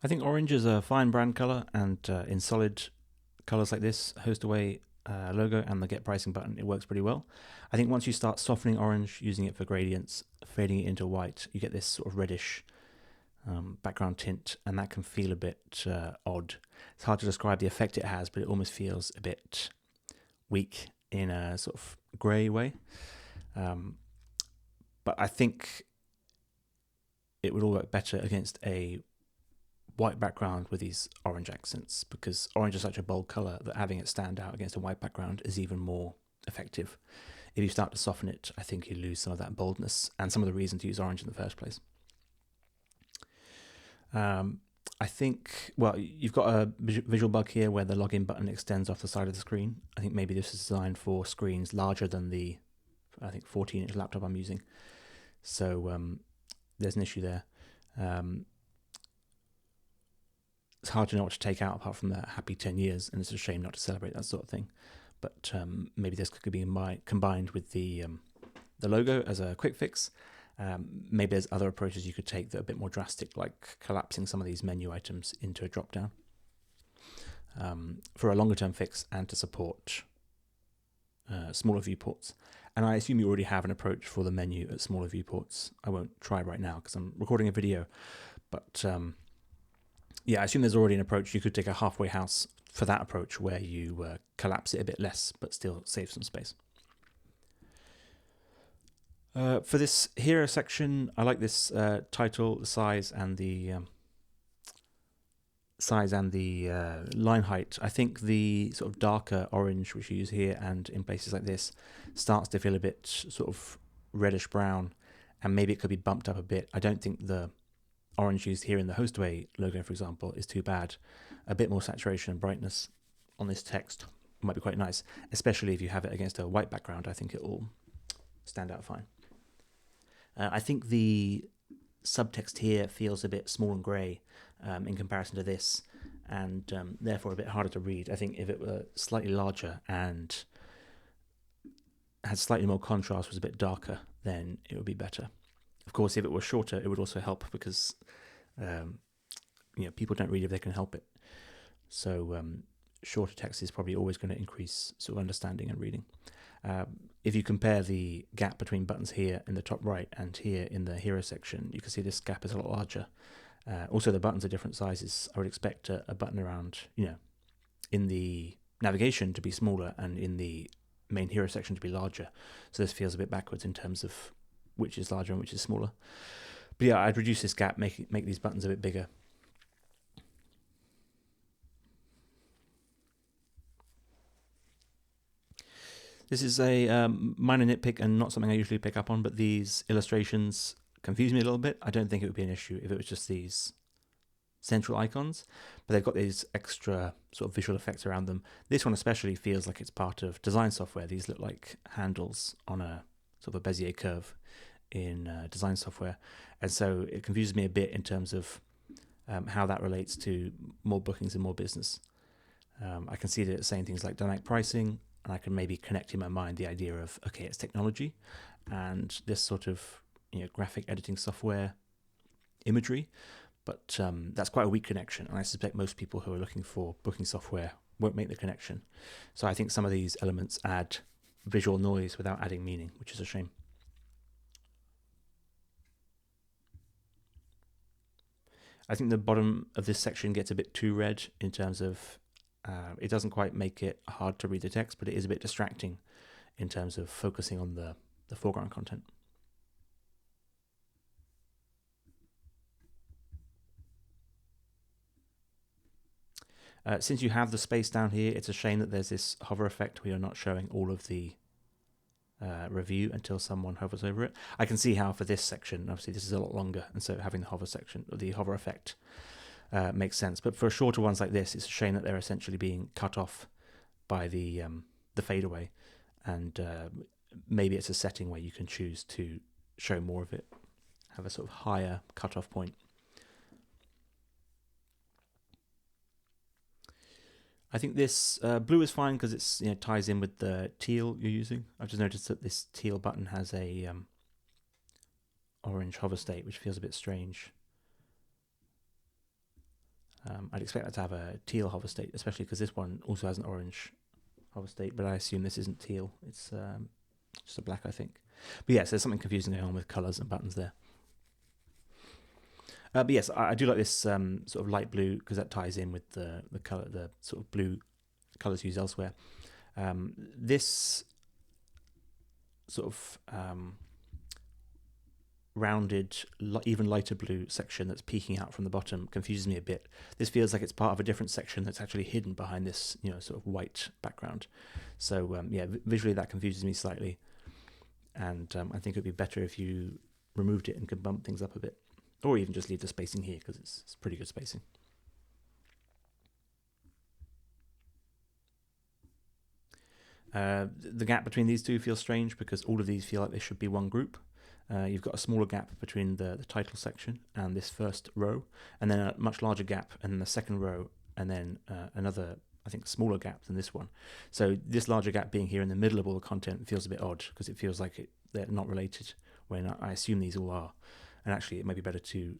I think orange is a fine brand color, and in solid colors like this, Hostaway logo and the get pricing button, it works pretty well. I think once you start softening orange, using it for gradients, fading it into white, you get this sort of reddish background tint, and that can feel a bit odd. It's hard to describe the effect it has, but it almost feels a bit weak in a sort of grey way. But I think it would all work better against a white background with these orange accents, because orange is such a bold color that having it stand out against a white background is even more effective. If you start to soften it, I think you lose some of that boldness and some of the reason to use orange in the first place. I think, well, you've got a visual bug here where the login button extends off the side of the screen. I think maybe this is designed for screens larger than the, I think, 14-inch laptop I'm using. So there's an issue there. It's hard to know what to take out apart from the happy 10 years, and it's a shame not to celebrate that sort of thing. But maybe this could be combined with the logo as a quick fix. Maybe there's other approaches you could take that are a bit more drastic, like collapsing some of these menu items into a drop-down for a longer-term fix and to support smaller viewports. And I assume you already have an approach for the menu at smaller viewports. I won't try right now because I'm recording a video, but yeah, I assume there's already an approach. You could take a halfway house for that approach where you collapse it a bit less but still save some space. For this hero section, I like this title, the size and the line height. I think the sort of darker orange which you use here and in places like this starts to feel a bit sort of reddish brown, and maybe it could be bumped up a bit. I don't think the orange used here in the Hostaway logo, for example, is too bad. A bit more saturation and brightness on this text might be quite nice, especially if you have it against a white background. I think it will stand out fine. I think the subtext here feels a bit small and grey in comparison to this, and therefore a bit harder to read. I think if it were slightly larger and had slightly more contrast, was a bit darker, then it would be better. Of course, if it were shorter, it would also help, because people don't read if they can help it. So shorter text is probably always going to increase sort of understanding and reading. If you compare the gap between buttons here in the top right and here in the hero section, you can see this gap is a lot larger. Also, the buttons are different sizes. I would expect a button around, in the navigation to be smaller and in the main hero section to be larger. So this feels a bit backwards in terms of which is larger and which is smaller. But yeah, I'd reduce this gap, make these buttons a bit bigger. This is a minor nitpick and not something I usually pick up on, but these illustrations confuse me a little bit. I don't think it would be an issue if it was just these central icons, but they've got these extra sort of visual effects around them. This one especially feels like it's part of design software. These look like handles on a sort of a Bezier curve in design software, and so it confuses me a bit in terms of how that relates to more bookings and more business. I can see that it's saying things like dynamic pricing, and I can maybe connect in my mind the idea of, okay, it's technology and this sort of graphic editing software imagery, but that's quite a weak connection, and I suspect most people who are looking for booking software won't make the connection. So I think some of these elements add visual noise without adding meaning, which is a shame. I think the bottom of this section gets a bit too red in terms of it doesn't quite make it hard to read the text, but it is a bit distracting in terms of focusing on the foreground content. Since you have the space down here, it's a shame that there's this hover effect where you're not showing all of the review until someone hovers over it. I can see how for this section, obviously this is a lot longer, and so having the hover effect makes sense. But for shorter ones like this, it's a shame that they're essentially being cut off by the fadeaway, and maybe it's a setting where you can choose to show more of it, have a sort of higher cutoff point. I think this blue is fine because it's ties in with the teal you're using. I've just noticed that this teal button has a orange hover state, which feels a bit strange. I'd expect that to have a teal hover state, especially because this one also has an orange hover state, but I assume this isn't teal. It's just a black, I think. But yes, there's something confusing going on with colours and buttons there. But yes, I do like this sort of light blue because that ties in with the color, the sort of blue colours used elsewhere. This sort of rounded, even lighter blue section that's peeking out from the bottom confuses me a bit. This feels like it's part of a different section that's actually hidden behind this, sort of white background. So yeah, visually that confuses me slightly, and I think it would be better if you removed it and could bump things up a bit, or even just leave the spacing here because it's pretty good spacing. The gap between these two feels strange because all of these feel like they should be one group. You've got a smaller gap between the title section and this first row, and then a much larger gap in the second row, and then another, I think, smaller gap than this one. So this larger gap being here in the middle of all the content feels a bit odd because it feels like they're not related, when I assume these all are. And actually, it might be better to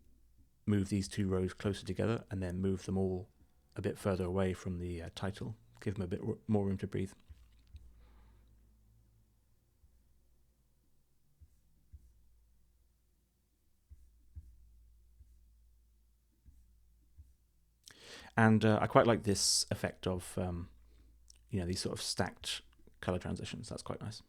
move these two rows closer together and then move them all a bit further away from the title, give them a bit more room to breathe. And I quite like this effect of, these sort of stacked color transitions. That's quite nice.